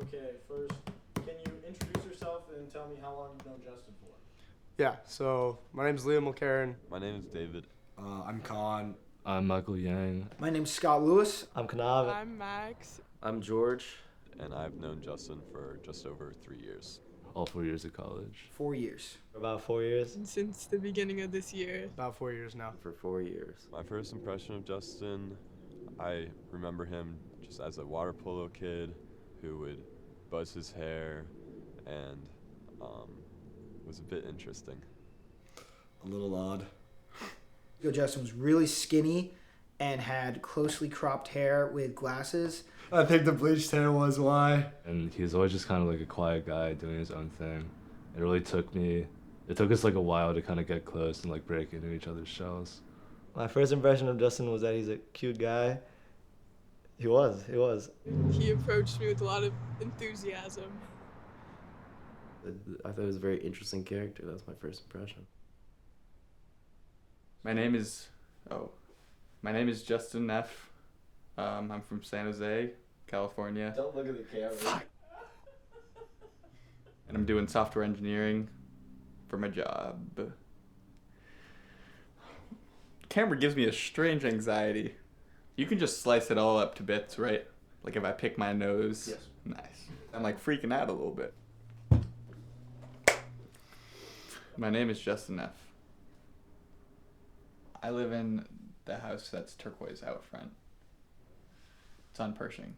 Okay, first, can you introduce yourself and tell me how long you've known Justin for? Yeah, so my name's Liam McCarran. My name is David. I'm Con. I'm Michael Yang. My name's Scott Lewis. I'm Kanav. I'm Max. I'm George. And I've known Justin for just over 3 years. All 4 years of college. 4 years. For about 4 years. Since the beginning of this year. About 4 years now. For 4 years. My first impression of Justin, I remember him just as a water polo kid who would buzz his hair and was a bit interesting. A little odd. Justin was really skinny and had closely cropped hair with glasses. I think the bleached hair was why. And he was always just kind of like a quiet guy doing his own thing. It took us like a while to kind of get close and like break into each other's shells. My first impression of Justin was that he's a cute guy. He was. He approached me with a lot of enthusiasm. I thought he was a very interesting character. That was my first impression. My name is Justin Neff. I'm from San Jose, California. Don't look at the camera. Fuck. And I'm doing software engineering for my job. Camera gives me a strange anxiety. You can just slice it all up to bits, right? Like if I pick my nose. Yes. Nice. I'm like freaking out a little bit. My name is Justin Neff. I live in the house that's turquoise out front. It's on Pershing.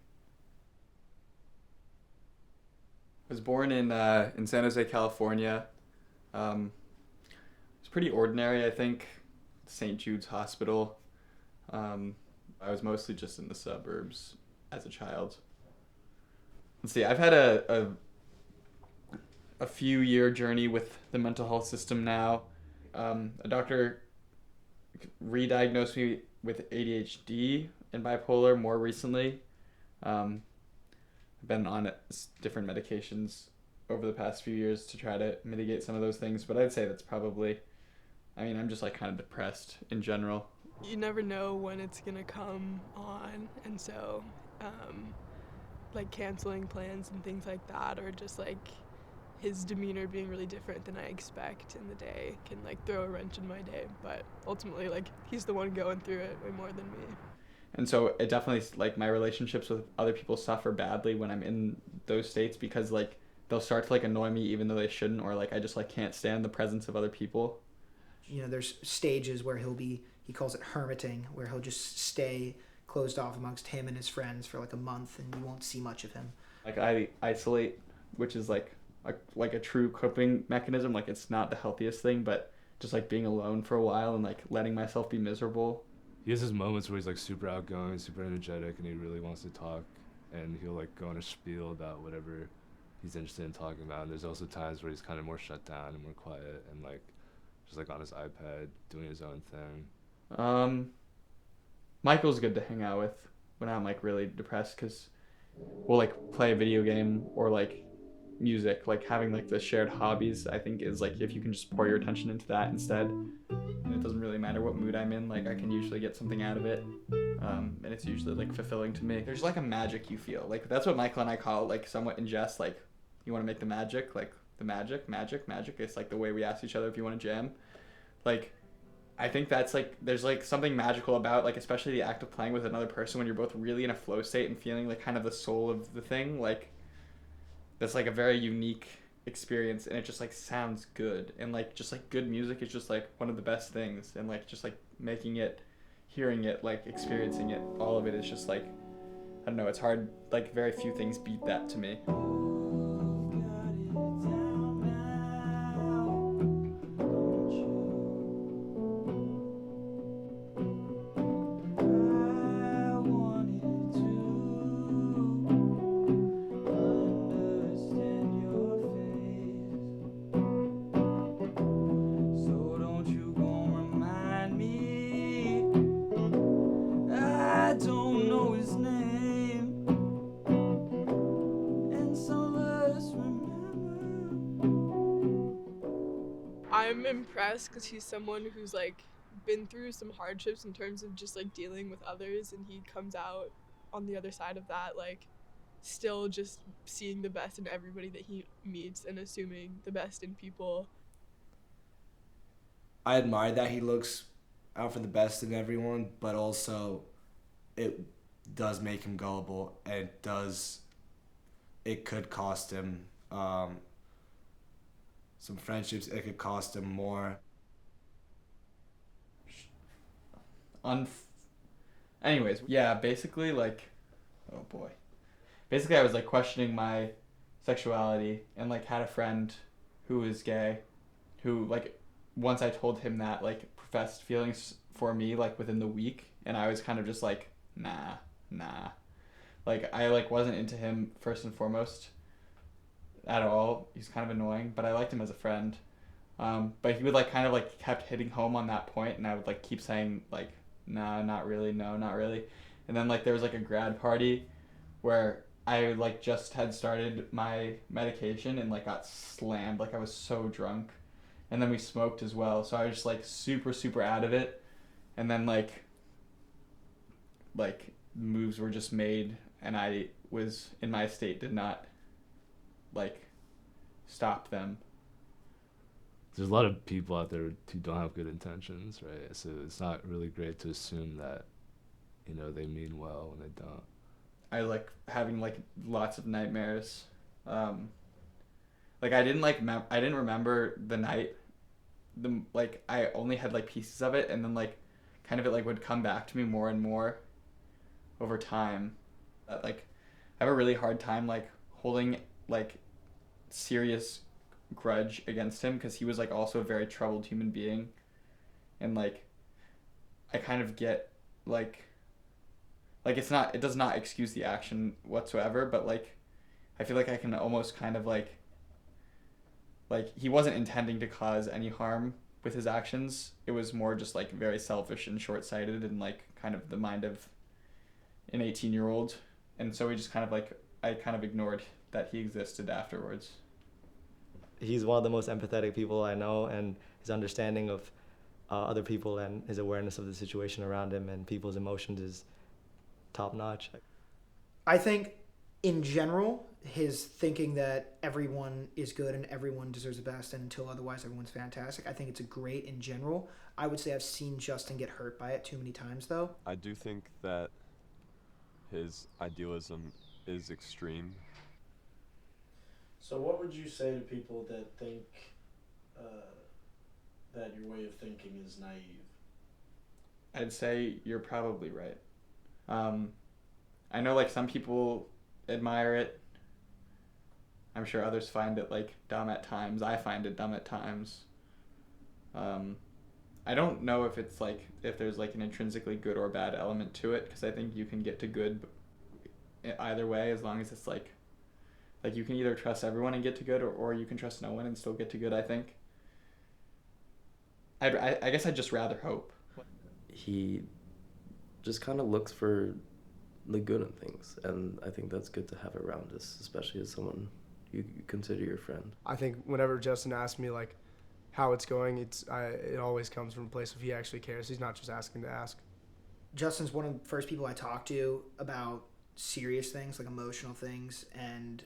I was born in San Jose, California. It's pretty ordinary, I think. St. Jude's Hospital. I was mostly just in the suburbs as a child. Let's see, I've had a few year journey with the mental health system now. A doctor re-diagnosed me with ADHD and bipolar more recently. I've been on different medications over the past few years to try to mitigate some of those things, but I'd say that's probably, I'm just like kind of depressed in general. You never know when it's gonna come on, and so like canceling plans and things like that, or just like his demeanor being really different than I expect in the day can like throw a wrench in my day. But ultimately, like, he's the one going through it way more than me. And so it definitely, like, my relationships with other people suffer badly when I'm in those states, because like they'll start to like annoy me even though they shouldn't, or like I just like can't stand the presence of other people. You know, there's stages where he calls it hermiting, where he'll just stay closed off amongst him and his friends for like a month, and you won't see much of him. Like I isolate, which is like a true coping mechanism. Like, it's not the healthiest thing, but just like being alone for a while and like letting myself be miserable. He has his moments where he's like super outgoing, super energetic, and he really wants to talk, and he'll like go on a spiel about whatever he's interested in talking about. And there's also times where he's kind of more shut down and more quiet and like just like on his iPad doing his own thing. Michael's good to hang out with when I'm like really depressed, because we'll like play a video game or like music. Like having like the shared hobbies, I think, is like, if you can just pour your attention into that instead, and it doesn't really matter what mood I'm in, like I can usually get something out of it, and it's usually like fulfilling to me. There's like a magic you feel, like that's what Michael and I call it, like somewhat in jest, like you want to make the magic, like the magic. It's like the way we ask each other if you want to jam. Like I think that's like, there's like something magical about like, especially the act of playing with another person when you're both really in a flow state and feeling like kind of the soul of the thing. Like that's like a very unique experience, and it just like sounds good, and like just like good music is just like one of the best things, and like just like making it, hearing it, like experiencing it, all of it is just like, I don't know, it's hard, like very few things beat that to me. I'm impressed because he's someone who's like been through some hardships in terms of just like dealing with others, and he comes out on the other side of that like still just seeing the best in everybody that he meets and assuming the best in people. I admire that he looks out for the best in everyone, but also it does make him gullible, and it could cost him some friendships. It could cost him more. Anyways, yeah, basically, like, oh boy. Basically, I was, like, questioning my sexuality and, like, had a friend who was gay who, like, once I told him that, like, professed feelings for me, like, within the week, and I was kind of just like, nah. Like, I, like, wasn't into him first and foremost at all. He's kind of annoying, but I liked him as a friend. But he would, like, kind of, like, kept hitting home on that point, and I would, like, keep saying, like, nah, not really, no, not really. And then, like, there was, like, a grad party where I, like, just had started my medication and, like, got slammed. Like, I was so drunk. And then we smoked as well, so I was just, like, super, super out of it. And then, like, moves were just made, and I was, in my state, did not, like, stop them. There's a lot of people out there who don't have good intentions, right? So it's not really great to assume that, you know, they mean well when they don't. I like having, like, lots of nightmares. Like, I didn't remember the night. Like, I only had, like, pieces of it, and then, like, kind of it, like, would come back to me more and more over time. Like, I have a really hard time, like, holding, like, serious grudge against him, because he was, like, also a very troubled human being. And, like, I kind of get, like, it does not excuse the action whatsoever, but, like, I feel like I can almost kind of, like, he wasn't intending to cause any harm with his actions. It was more just, like, very selfish and short-sighted and, like, kind of the mind of an 18-year-old. And so we just kind of, like, I kind of ignored that he existed afterwards. He's one of the most empathetic people I know, and his understanding of other people and his awareness of the situation around him and people's emotions is top-notch. I think, in general, his thinking that everyone is good and everyone deserves the best, and until otherwise everyone's fantastic, I think it's a great in general. I would say I've seen Justin get hurt by it too many times, though. I do think that his idealism is extreme. So what would you say to people that think that your way of thinking is naive? I'd say you're probably right. I know, like, some people admire it. I'm sure others find it, like, dumb at times. I find it dumb at times. I don't know if it's, like, if there's, like, an intrinsically good or bad element to it, because I think you can get to good either way, as long as it's, like you can either trust everyone and get to good, or you can trust no one and still get to good, I think. I guess I'd just rather hope. He just kind of looks for the good in things, and I think that's good to have around us, especially as someone you consider your friend. I think whenever Justin asks me, like, how it's going, it always comes from a place of he actually cares. He's not just asking to ask. Justin's one of the first people I talk to about serious things, like emotional things, and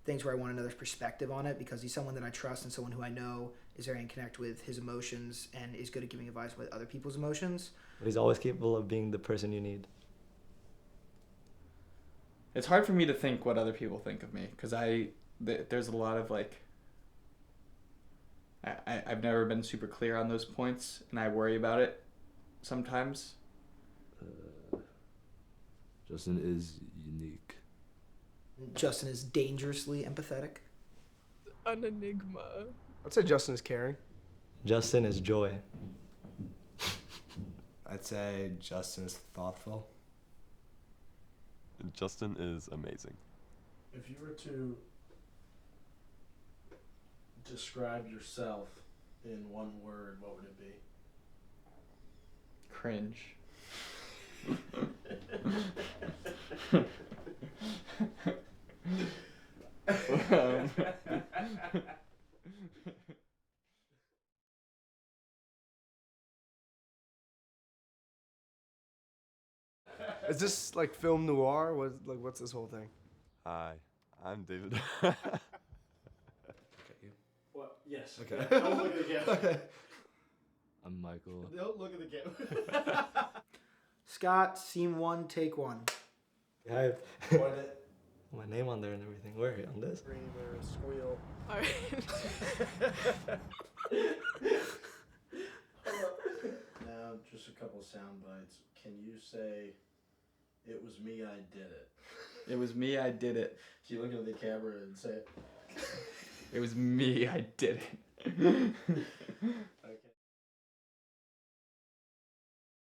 things where I want another perspective on it, because he's someone that I trust and someone who I know is very in connect with his emotions and is good at giving advice with other people's emotions. But he's always capable of being the person you need. It's hard for me to think what other people think of me, because there's a lot of, like, I've never been super clear on those points, and I worry about it sometimes. Justin is unique. Justin is dangerously empathetic. An enigma. I'd say Justin is caring. Justin is joy. I'd say Justin is thoughtful. Justin is amazing. If you were to describe yourself in one word, what would it be? Cringe. Is this like film noir? What's this whole thing? Hi, I'm David. Okay, you. What? Yes. Okay. Don't look at the camera. Okay. I'm Michael. Don't look at the camera. Scott, scene 1, take 1. I have Point it. my name on there and everything. Where? On this? Scream or squeal. All right. Now, just a couple sound bites. Can you say, "It was me, I did it"? It was me, I did it. Can you look at the camera and say it? It was me, I did it.